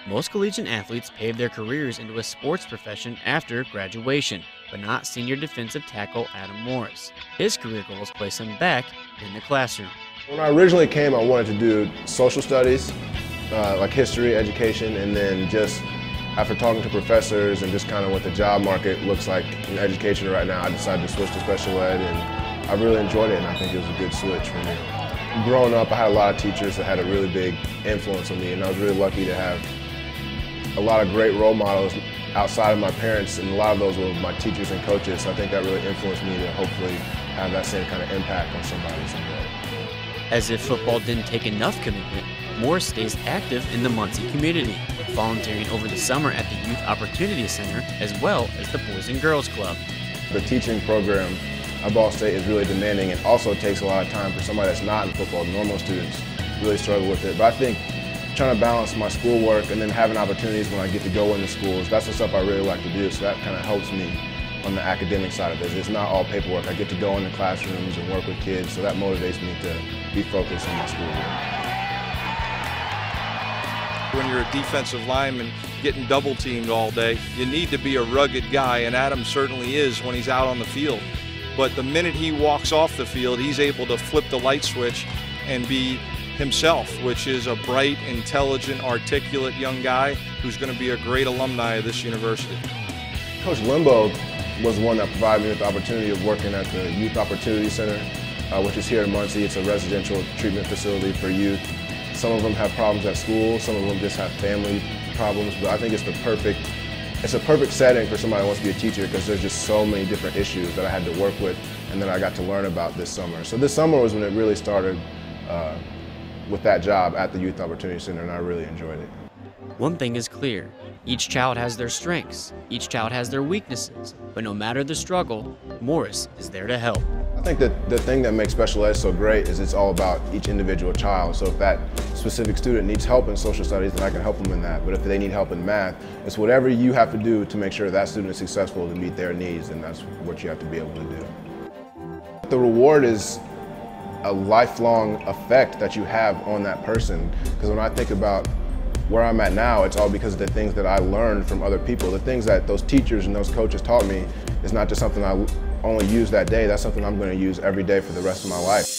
Most collegiate athletes pave their careers into a sports profession after graduation, but not senior defensive tackle Adam Morris. His career goals place him back in the classroom. When I originally came, I wanted to do social studies, like history, education, and then just after talking to professors and just kind of what the job market looks like in education right now, I decided to switch to special ed, and I really enjoyed it, and I think it was a good switch for me. Growing up, I had a lot of teachers that had a really big influence on me, and I was really lucky to have a lot of great role models outside of my parents, and a lot of those were my teachers and coaches, so I think that really influenced me to hopefully have that same kind of impact on somebody someday. As if football didn't take enough commitment, Morris stays active in the Muncie community, volunteering over the summer at the Youth Opportunity Center as well as the Boys and Girls Club. The teaching program at Ball State is really demanding and also takes a lot of time for somebody that's not in football. Normal students really struggle with it, but I think trying to balance my schoolwork and then having opportunities when I get to go into schools, that's the stuff I really like to do, so that kind of helps me on the academic side of it. It's not all paperwork. I get to go into classrooms and work with kids, so that motivates me to be focused on my schoolwork. When you're a defensive lineman getting double teamed all day, you need to be a rugged guy, and Adam certainly is when he's out on the field. But the minute he walks off the field, he's able to flip the light switch and be himself, which is a bright, intelligent, articulate young guy who's going to be a great alumni of this university. Coach Limbo was one that provided me with the opportunity of working at the Youth Opportunity Center, which is here in Muncie. It's a residential treatment facility for youth. Some of them have problems at school, some of them just have family problems, but I think it's a perfect setting for somebody who wants to be a teacher because there's just so many different issues that I had to work with and that I got to learn about this summer. So this summer was when it really started with that job at the Youth Opportunity Center, and I really enjoyed it. One thing is clear, each child has their strengths, each child has their weaknesses, but no matter the struggle, Morris is there to help. I think that the thing that makes special ed so great is it's all about each individual child. So if that specific student needs help in social studies, then I can help them in that. But if they need help in math, it's whatever you have to do to make sure that student is successful to meet their needs, and that's what you have to be able to do. The reward is a lifelong effect that you have on that person. Because when I think about where I'm at now, it's all because of the things that I learned from other people. The things that those teachers and those coaches taught me is not just something I only use that day, that's something I'm going to use every day for the rest of my life.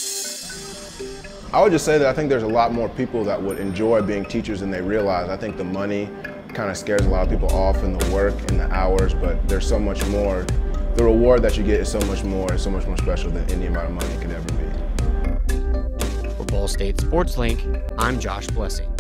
I would just say that I think there's a lot more people that would enjoy being teachers than they realize. I think the money kind of scares a lot of people off, and the work and the hours, but there's so much more. The reward that you get is so much more special than any amount of money could ever be. For Ball State Sports Link, I'm Josh Blessing.